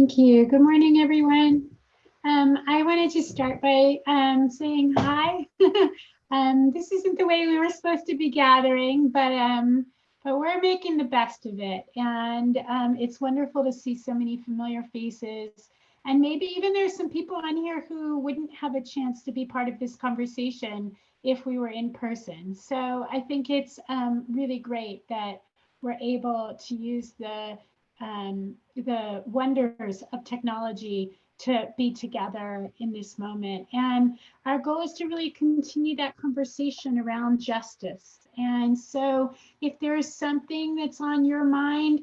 Thank you. Good morning, everyone. I wanted to start by saying hi. This isn't the way we were supposed to be gathering, but we're making the best of it. And it's wonderful to see so many familiar faces. And maybe even there's some people on here who wouldn't have a chance to be part of this conversation if we were in person. So I think it's really great that we're able to use the wonders of technology to be together in this moment. And our goal is to really continue that conversation around justice. And so if there's something that's on your mind,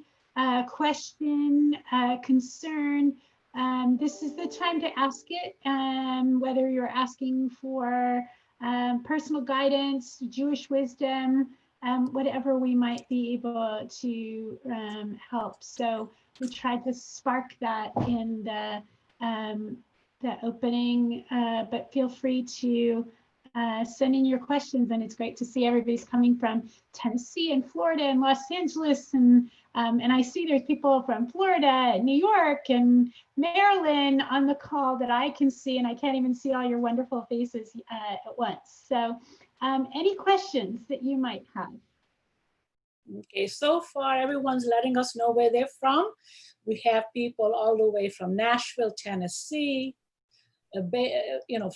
question, concern, this is the time to ask it, whether you're asking for personal guidance, Jewish wisdom, whatever we might be able to help. So we tried to spark that in the opening, but feel free to send in your questions. And it's great to see everybody's coming from Tennessee and Florida and Los Angeles. And I see there's people from Florida, New York, and Maryland on the call that I can see, and I can't even see all your wonderful faces at once. So any questions that you might have? Okay, so far everyone's letting us know where they're from. We have people all the way from Nashville, Tennessee,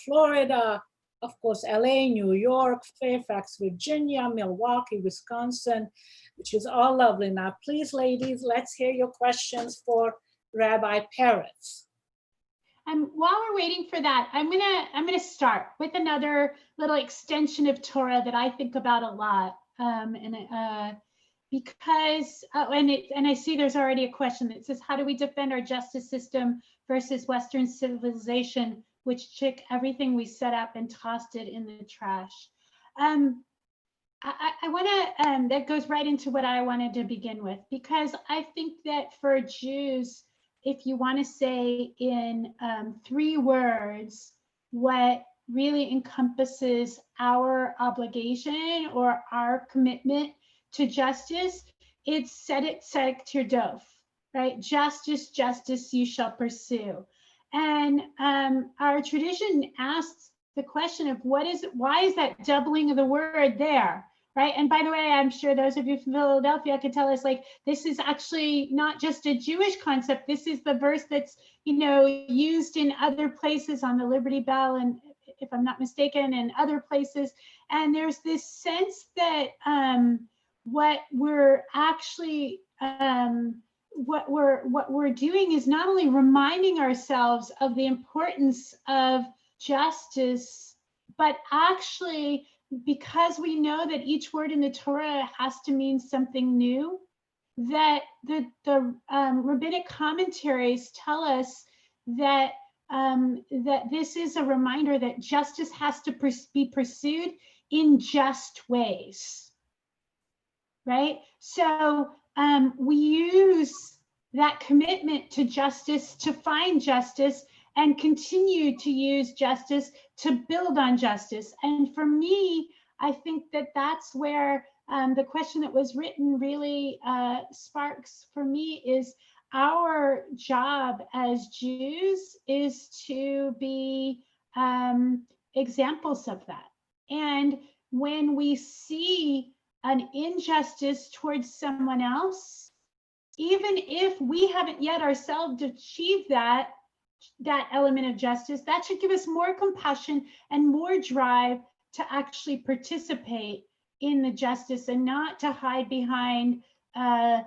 Florida, of course, LA, New York, Fairfax, Virginia, Milwaukee, Wisconsin, which is all lovely. Now, please, ladies, let's hear your questions for Rabbi Peretz. While we're waiting for that, I'm gonna start with another little extension of Torah that I think about a lot, because and I see there's already a question that says, how do we defend our justice system versus Western civilization, which took everything we set up and tossed it in the trash? I want to, that goes right into what I wanted to begin with, because I think that for Jews, if you want to say in 3 words what really encompasses our obligation or our commitment to justice, it's Tzedek Tzedek Tirdof, right? Justice, justice you shall pursue. And our tradition asks the question of why is that doubling of the word there? Right. And by the way, I'm sure those of you from Philadelphia could tell us, like, this is actually not just a Jewish concept. This is the verse that's, used in other places on the Liberty Bell, and if I'm not mistaken, and other places. And there's this sense that what we're actually what we're doing is not only reminding ourselves of the importance of justice, but actually, because we know that each word in the Torah has to mean something new, that the rabbinic commentaries tell us that that this is a reminder that justice has to be pursued in just ways, right? So we use that commitment to justice to find justice and continue to use justice to build on justice. And for me, I think that that's where the question that was written really sparks for me is our job as Jews is to be examples of that. And when we see an injustice towards someone else, even if we haven't yet ourselves achieved that element of justice, that should give us more compassion and more drive to actually participate in the justice and not to hide behind a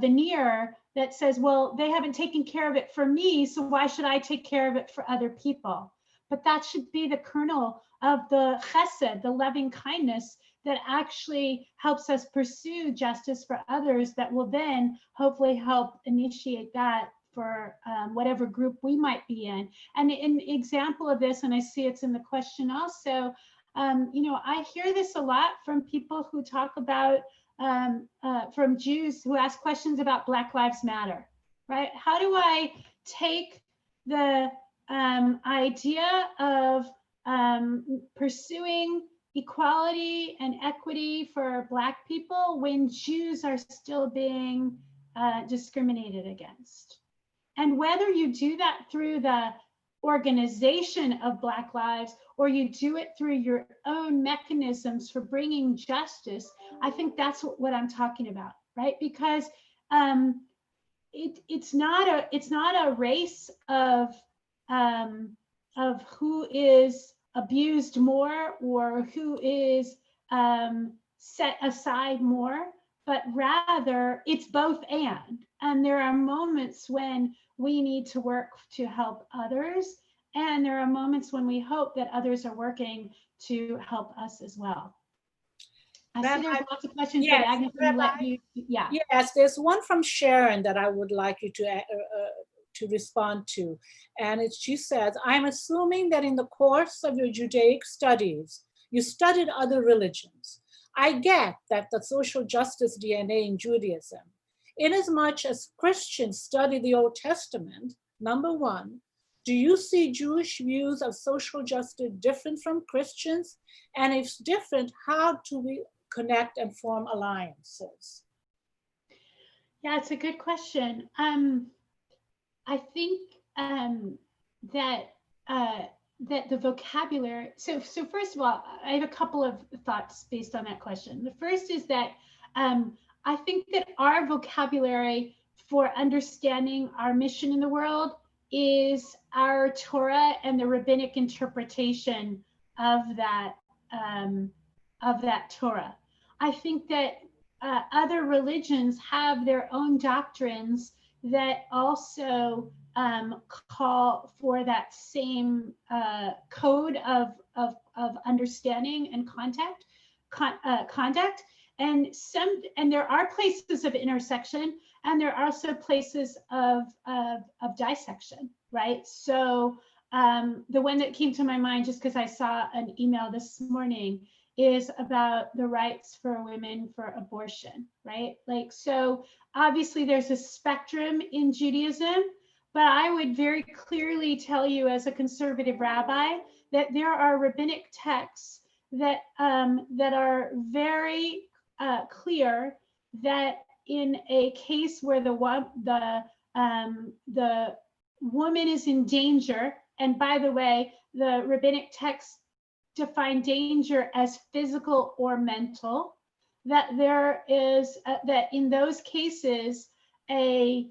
veneer that says, well, they haven't taken care of it for me, so why should I take care of it for other people? But that should be the kernel of the chesed, the loving kindness that actually helps us pursue justice for others, that will then hopefully help initiate that for whatever group we might be in. And an example of this, and I see it's in the question also, I hear this a lot from people who talk about, from Jews who ask questions about Black Lives Matter, right? How do I take the idea of pursuing equality and equity for Black people when Jews are still being discriminated against? And whether you do that through the organization of Black Lives or you do it through your own mechanisms for bringing justice, I think that's what I'm talking about, right? Because it's not a race of who is abused more or who is set aside more, but rather it's both and there are moments when we need to work to help others, and there are moments when we hope that others are working to help us as well. I see there's lots of questions, yes, but Agnes, I'm gonna let you, yeah. Yes, there's one from Sharon that I would like you to respond to. And she says, I'm assuming that in the course of your Judaic studies, you studied other religions. I get that the social justice DNA in Judaism, inasmuch as Christians study the Old Testament, number one, do you see Jewish views of social justice different from Christians? And if different, how do we connect and form alliances? Yeah, it's a good question. I think that that the vocabulary. So first of all, I have a couple of thoughts based on that question. The first is that I think that our vocabulary for understanding our mission in the world is our Torah and the rabbinic interpretation of that Torah. I think that other religions have their own doctrines that also call for that same code of understanding and conduct. And there are places of intersection, and there are also places of dissection, right? So the one that came to my mind, just because I saw an email this morning, is about the rights for women for abortion, right? Like, so obviously there's a spectrum in Judaism, but I would very clearly tell you as a conservative rabbi that there are rabbinic texts that are very clear that in a case where the woman is in danger, and by the way, the rabbinic texts define danger as physical or mental, that there is that in those cases a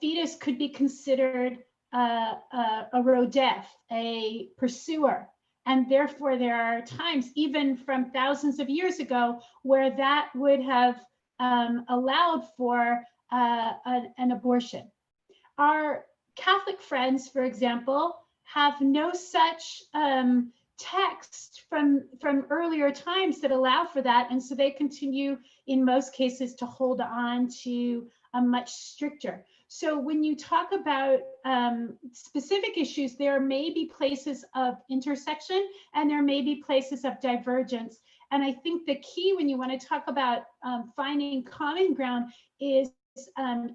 fetus could be considered a rodef, a pursuer, and therefore there are times even from thousands of years ago where that would have allowed for an abortion. Our Catholic friends, for example, have no such text from earlier times that allow for that, and so they continue in most cases to hold on to a much stricter. So when you talk about specific issues, there may be places of intersection and there may be places of divergence. And I think the key when you want to talk about finding common ground is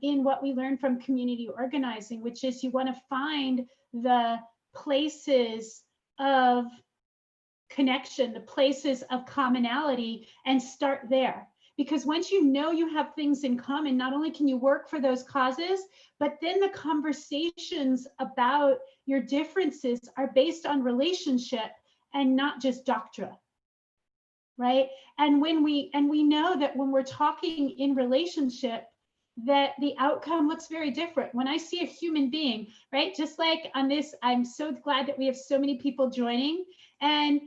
in what we learned from community organizing, which is you want to find the places of connection, the places of commonality, and start there. Because once you know you have things in common, not only can you work for those causes, but then the conversations about your differences are based on relationship and not just doctrine, right? And we know that when we're talking in relationship, that the outcome looks very different. When I see a human being, right? Just like on this, I'm so glad that we have so many people joining, and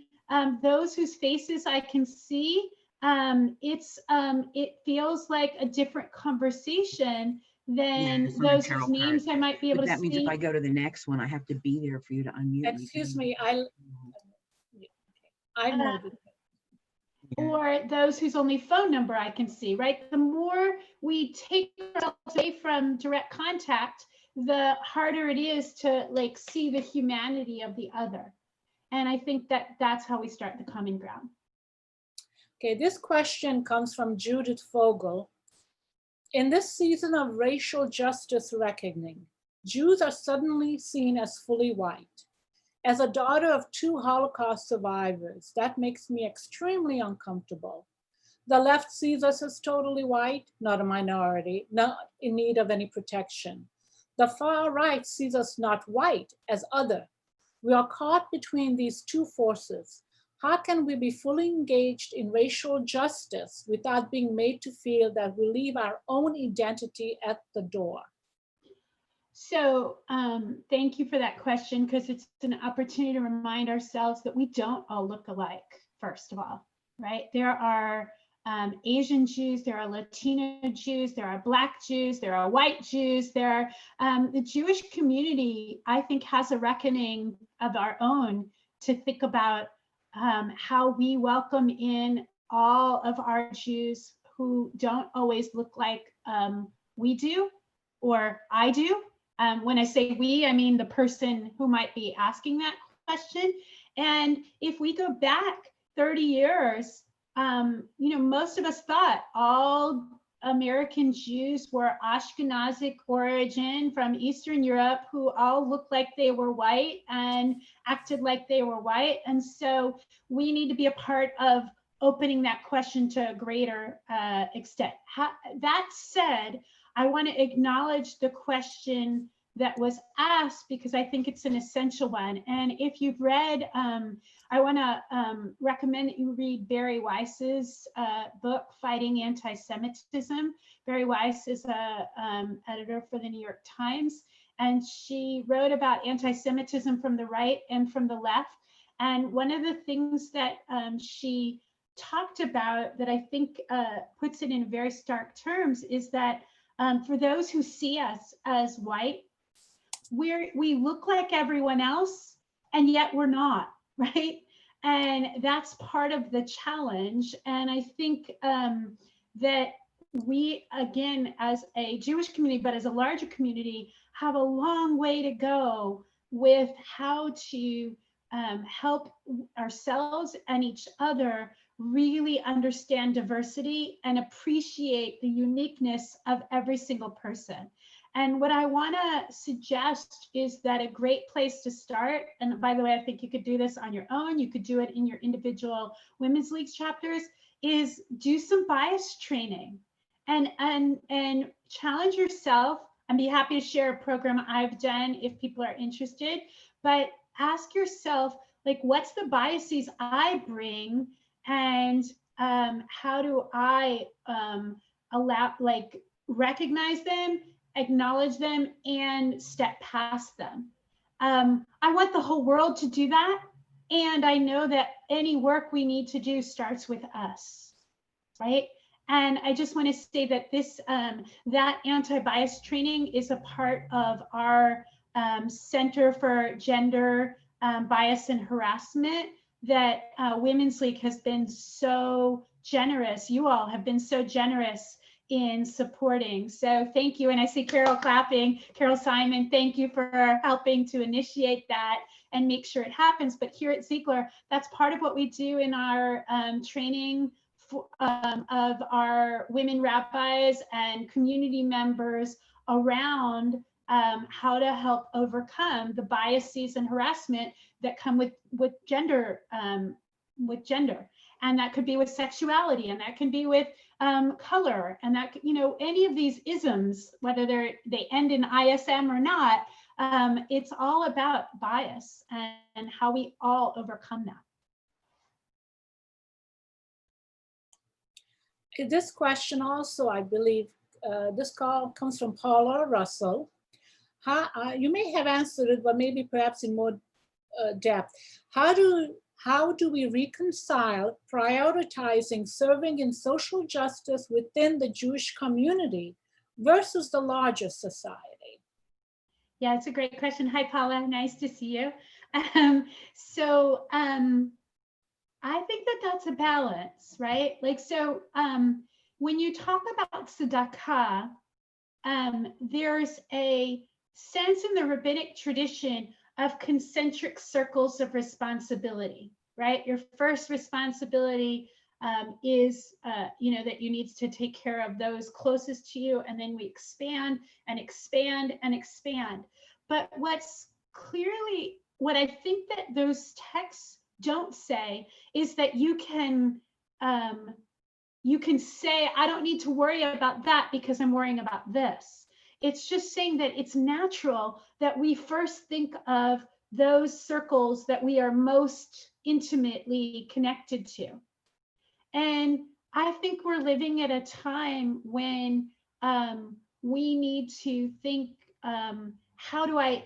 those whose faces I can see, it feels like a different conversation than those whose names I might be able to see. That means if I go to the next one, I have to be there for you to unmute. Excuse me, I know. Or those whose only phone number I can see, right? The more we take ourselves away from direct contact, the harder it is to like see the humanity of the other. And I think that that's how we start the common ground. Okay, this question comes from Judith Fogel. In this season of racial justice reckoning, Jews are suddenly seen as fully white. As a daughter of 2 Holocaust survivors, that makes me extremely uncomfortable. The left sees us as totally white, not a minority, not in need of any protection. The far right sees us not white, as other. We are caught between these two forces. How can we be fully engaged in racial justice without being made to feel that we leave our own identity at the door? So thank you for that question, because it's an opportunity to remind ourselves that we don't all look alike, first of all, right? There are Asian Jews, there are Latino Jews, there are Black Jews, there are white Jews, there are the Jewish community, I think, has a reckoning of our own to think about how we welcome in all of our Jews who don't always look like we do or I do. When I say we, I mean the person who might be asking that question. And if we go back 30 years, most of us thought all American Jews were Ashkenazic origin from Eastern Europe, who all looked like they were white and acted like they were white. And so we need to be a part of opening that question to a greater extent. That said, I want to acknowledge the question that was asked because I think it's an essential one. And if you've read, I want to recommend that you read Barry Weiss's book, Fighting Anti-Semitism. Barry Weiss is an editor for the New York Times, and she wrote about anti-Semitism from the right and from the left. And one of the things that she talked about that I think puts it in very stark terms is that for those who see us as white, we look like everyone else, and yet we're not, right? And that's part of the challenge. And I think that we, again, as a Jewish community, but as a larger community, have a long way to go with how to help ourselves and each other really understand diversity and appreciate the uniqueness of every single person. And what I want to suggest is that a great place to start, and by the way, I think you could do this on your own, you could do it in your individual Women's League chapters, is do some bias training and challenge yourself. And be happy to share a program I've done if people are interested, but ask yourself, like, what's the biases I bring, and how do I recognize them, acknowledge them, and step past them. I want the whole world to do that. And I know that any work we need to do starts with us, right? And I just want to say that this, that anti-bias training is a part of our Center for Gender Bias and Harassment that Women's League has been so generous. You all have been so generous in supporting. So thank you. And I see Carol clapping. Carol Simon, thank you for helping to initiate that and make sure it happens. But here at Ziegler, that's part of what we do in our training of our women rabbis and community members around how to help overcome the biases and harassment that come with gender, and that could be with sexuality, and that can be with color, and that, any of these isms, whether they end in ISM or not, it's all about bias and how we all overcome that. This question also, I believe, this call comes from Paula Russell. You may have answered it, but maybe perhaps in more depth. How do we reconcile prioritizing serving in social justice within the Jewish community versus the larger society? Yeah, it's a great question. Hi, Paula. Nice to see you. I think that that's a balance, right? When you talk about tzedakah, there's a sense in the rabbinic tradition of concentric circles of responsibility, right? Your first responsibility is, that you need to take care of those closest to you, and then we expand and expand and expand. But what I think that those texts don't say is that you can say, I don't need to worry about that because I'm worrying about this. It's just saying that it's natural that we first think of those circles that we are most intimately connected to. And I think we're living at a time when we need to think, how do I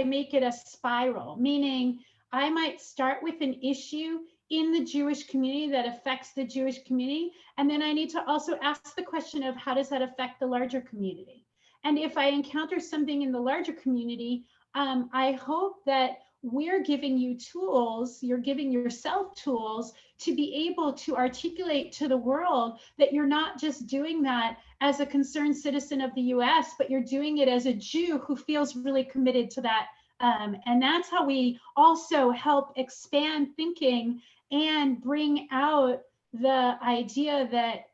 make it a spiral? Meaning, I might start with an issue in the Jewish community that affects the Jewish community, and then I need to also ask the question of how does that affect the larger community? And if I encounter something in the larger community, I hope that we're giving you tools, you're giving yourself tools to be able to articulate to the world that you're not just doing that as a concerned citizen of the US, but you're doing it as a Jew who feels really committed to that. And that's how we also help expand thinking and bring out the idea that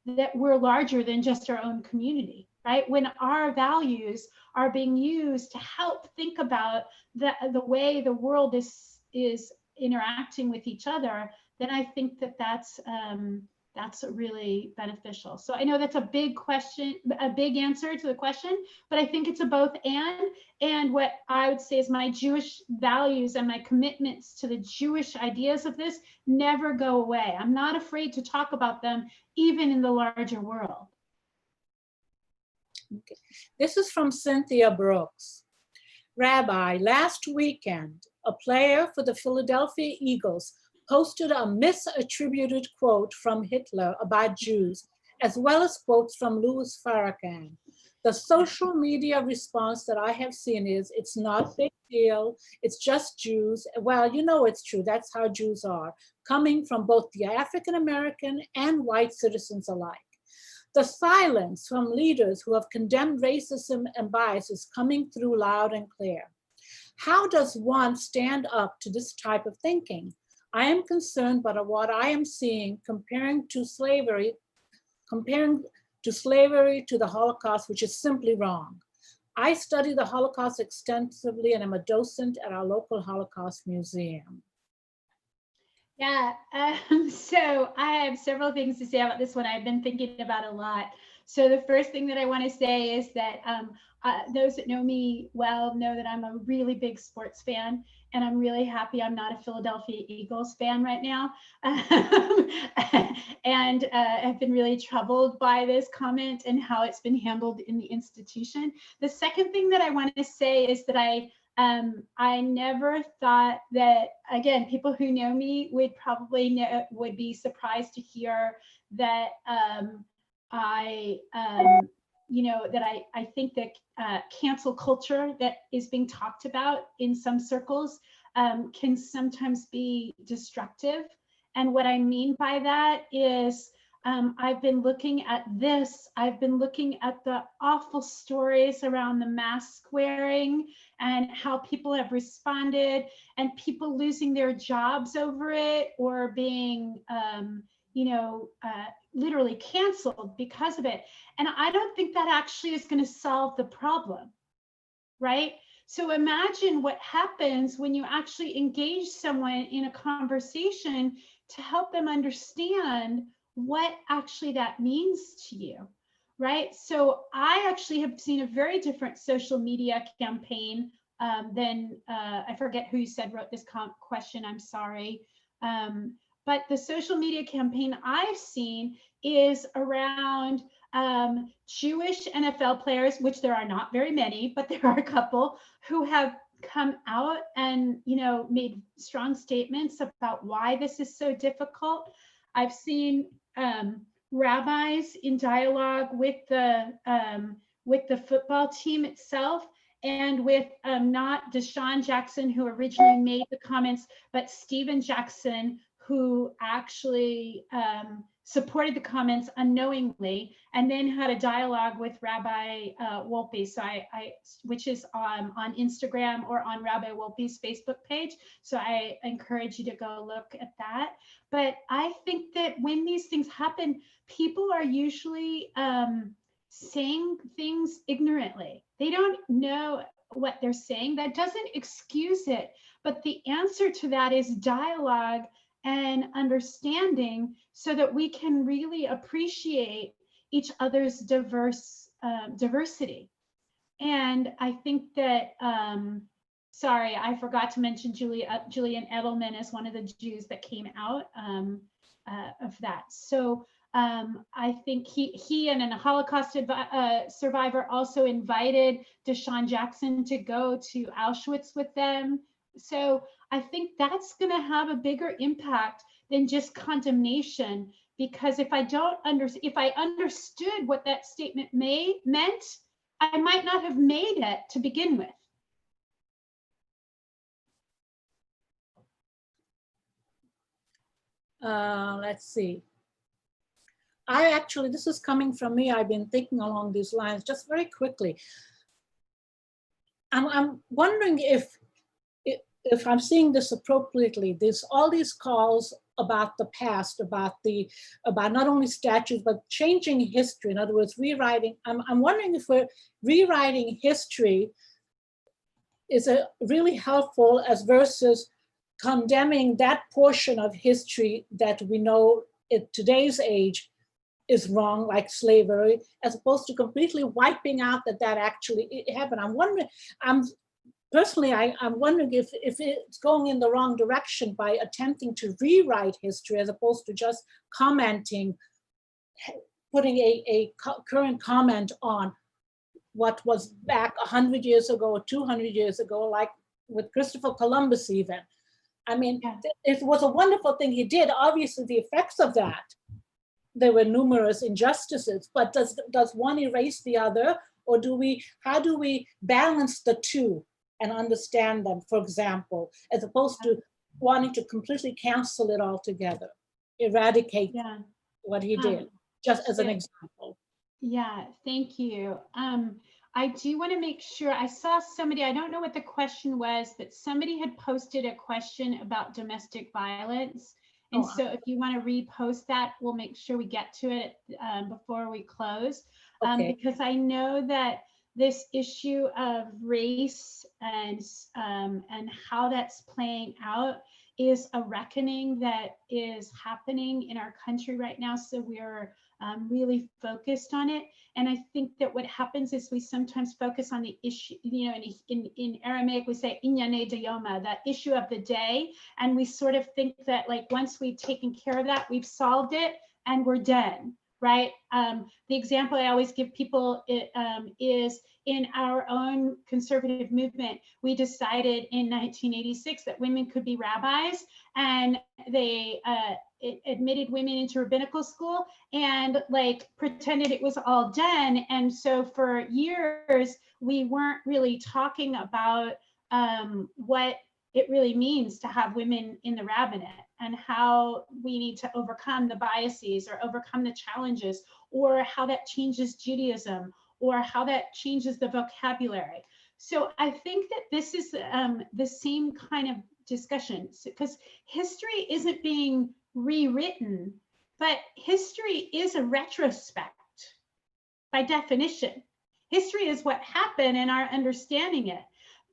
that we're larger than just our own community, right? When our values are being used to help think about the way the world is interacting with each other, then I think that that's really beneficial. So I know that's a big question, a big answer to the question, but I think it's a both and what I would say is my Jewish values and my commitments to the Jewish ideas of this never go away. I'm not afraid to talk about them, even in the larger world. Okay. This is from Cynthia Brooks. Rabbi, last weekend, a player for the Philadelphia Eagles posted a misattributed quote from Hitler about Jews, as well as quotes from Louis Farrakhan. The social media response that I have seen is, it's not a big deal, it's just Jews. Well, you know it's true, that's how Jews are, coming from both the African-American and white citizens alike. The silence from leaders who have condemned racism and bias is coming through loud and clear. How does one stand up to this type of thinking? I am concerned by what I am seeing comparing to slavery to the Holocaust, which is simply wrong. I study the Holocaust extensively and am a docent at our local Holocaust museum. Yeah, so I have several things to say about this one. I've been thinking about a lot. So the first thing that I want to say is that those that know me well know that I'm a really big sports fan, and I'm really happy I'm not a Philadelphia Eagles fan right now. And I've been really troubled by this comment and how it's been handled in the institution. The second thing that I want to say is that I never thought that, again, people who know me would probably would be surprised to hear that I think that cancel culture that is being talked about in some circles can sometimes be destructive. And what I mean by that is I've been looking at this. I've been looking at the awful stories around the mask wearing and how people have responded, and people losing their jobs over it, or being, literally canceled because of it. And I don't think that actually is going to solve the problem, right? So imagine what happens when you actually engage someone in a conversation to help them understand what actually that means to you, right? So I actually have seen a very different social media campaign than, I forget who you said wrote this question, I'm sorry. But the social media campaign I've seen is around Jewish NFL players, which there are not very many, but there are a couple who have come out and, made strong statements about why this is so difficult. I've seen rabbis in dialogue with the football team itself, and with not Deshaun Jackson, who originally made the comments, but Steven Jackson, who actually supported the comments unknowingly, and then had a dialogue with Rabbi Wolpe, so which is on Instagram or on Rabbi Wolpe's Facebook page. So I encourage you to go look at that. But I think that when these things happen, people are usually saying things ignorantly. They don't know what they're saying. That doesn't excuse it, but the answer to that is dialogue and understanding, so that we can really appreciate each other's diverse diversity. And I think that, sorry, I forgot to mention Julian Edelman as one of the Jews that came out of that. So I think he and a Holocaust survivor also invited Deshaun Jackson to go to Auschwitz with them. So I think that's going to have a bigger impact than just condemnation, because if I understood what that statement meant, I might not have made it to begin with. Let's see. This is coming from me. I've been thinking along these lines just very quickly. I'm wondering if I'm seeing this appropriately. There's all these calls about the past, about not only statues, but changing history. In other words, rewriting. I'm wondering if we're rewriting history is really helpful as versus condemning that portion of history that we know in today's age is wrong, like slavery, as opposed to completely wiping out that actually happened. I'm wondering if it's going in the wrong direction by attempting to rewrite history as opposed to just commenting, putting a current comment on what was back 100 years ago or 200 years ago, like with Christopher Columbus even. I mean, it was a wonderful thing he did. Obviously, the effects of that, there were numerous injustices, but does one erase the other? Or how do we balance the two and understand them, for example, as opposed to wanting to completely cancel it altogether, eradicate what he did, just as an example. Yeah, thank you. I do want to make sure, I saw somebody, I don't know what the question was, but somebody had posted a question about domestic violence. And so if you want to repost that, we'll make sure we get to it before we close. Because I know that this issue of race and how that's playing out is a reckoning that is happening in our country right now. So we're really focused on it. And I think that what happens is we sometimes focus on the issue, you know, in Aramaic, we say inyane dayoma, that issue of the day. And we sort of think that like, once we've taken care of that, we've solved it and we're done, right? The example I always give people is in our own conservative movement, we decided in 1986 that women could be rabbis, and they admitted women into rabbinical school and like pretended it was all done. And so for years, we weren't really talking about what it really means to have women in the rabbinate and how we need to overcome the biases or overcome the challenges, or how that changes Judaism, or how that changes the vocabulary. So I think that this is the same kind of discussion, because history isn't being rewritten, but history is a retrospect by definition. History is what happened and our understanding it.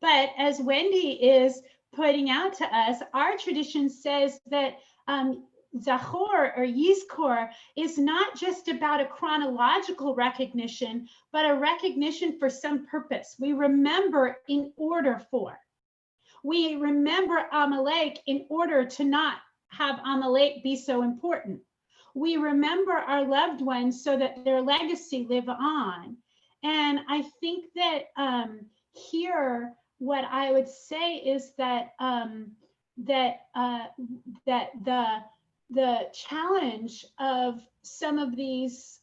But as Wendy is putting out to us, our tradition says that Zachor or Yizkor is not just about a chronological recognition, but a recognition for some purpose. We remember in order for. We remember Amalek in order to not have Amalek be so important. We remember our loved ones so that their legacy live on. And I think that here, what I would say is that the challenge of some of these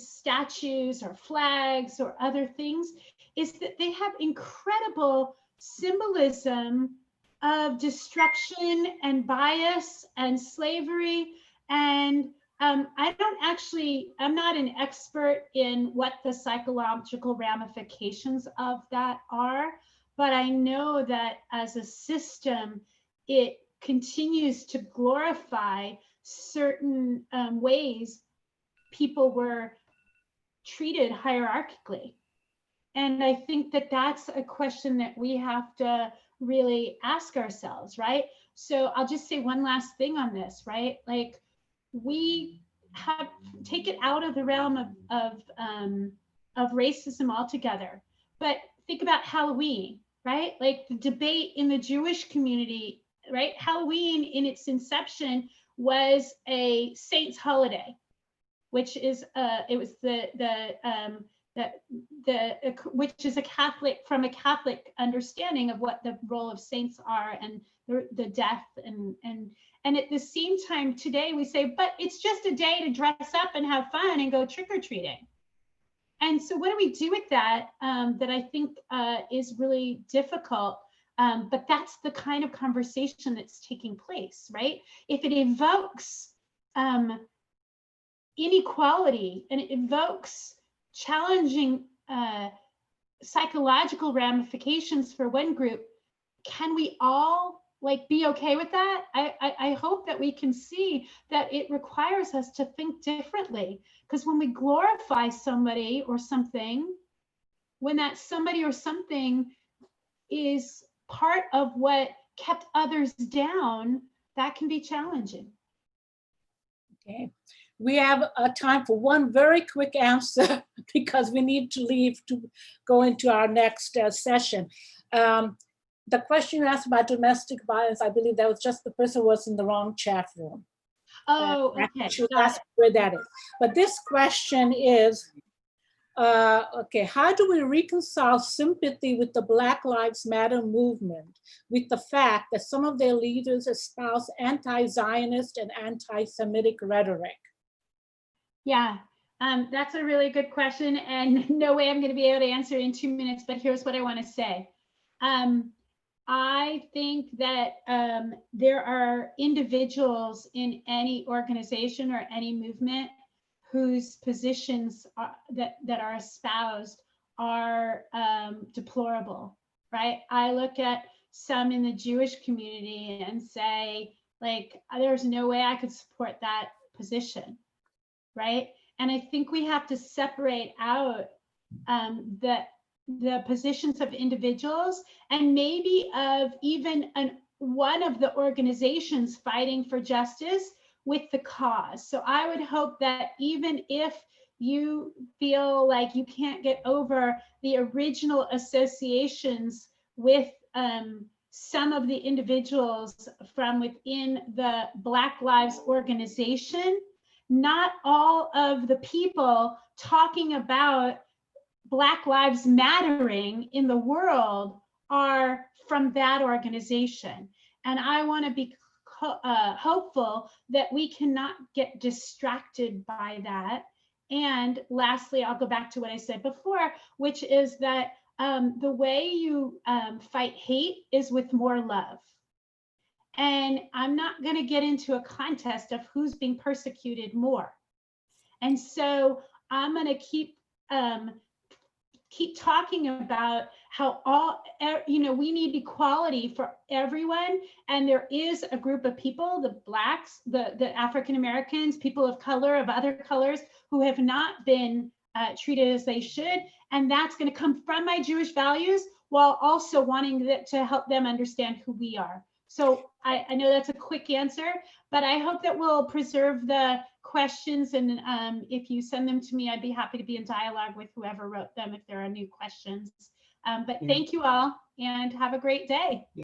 statues or flags or other things is that they have incredible symbolism of destruction and bias and slavery. And I'm not an expert in what the psychological ramifications of that are, but I know that as a system, it continues to glorify certain ways people were treated hierarchically. And I think that that's a question that we have to really ask ourselves, right? So I'll just say one last thing on this, right? Like, we take it out of the realm of racism altogether. But think about Halloween, right? Like the debate in the Jewish community, right? Halloween in its inception was a saint's holiday, which is it was which is a Catholic, from a Catholic understanding of what the role of saints are, and the death and at the same time today we say, but it's just a day to dress up and have fun and go trick-or-treating. And so what do we do with that? That I think is really difficult. But that's the kind of conversation that's taking place, right? If it evokes inequality and it evokes challenging psychological ramifications for one group, can we all like be okay with that? I hope that we can see that it requires us to think differently, because when we glorify somebody or something, when that somebody or something is part of what kept others down, that can be challenging. Okay, we have time for one very quick answer because we need to leave to go into our next session. The question you asked about domestic violence, I believe that was just the person who was in the wrong chat room. Oh, okay. She was asking where that is. But this question is, okay, how do we reconcile sympathy with the Black Lives Matter movement with the fact that some of their leaders espouse anti-Zionist and anti-Semitic rhetoric? Yeah, that's a really good question, and no way I'm going to be able to answer it in 2 minutes, but here's what I want to say. I think that there are individuals in any organization or any movement whose positions that are espoused are deplorable, right? I look at some in the Jewish community and say, like, there's no way I could support that position, right? And I think we have to separate out the positions of individuals and maybe of even one of the organizations fighting for justice with the cause. So I would hope that even if you feel like you can't get over the original associations with some of the individuals from within the Black Lives organization, not all of the people talking about Black Lives Mattering in the world are from that organization. And I want to be hopeful that we cannot get distracted by that. And lastly, I'll go back to what I said before, which is that the way you fight hate is with more love. And I'm not going to get into a contest of who's being persecuted more. And so I'm going to keep talking about how we need equality for everyone. And there is a group of people, the Blacks, the African Americans, people of color, of other colors, who have not been treated as they should. And that's going to come from my Jewish values while also wanting to help them understand who we are. So I know that's a quick answer, but I hope that we'll preserve the questions. And if you send them to me, I'd be happy to be in dialogue with whoever wrote them if there are new questions. But thank you all and have a great day.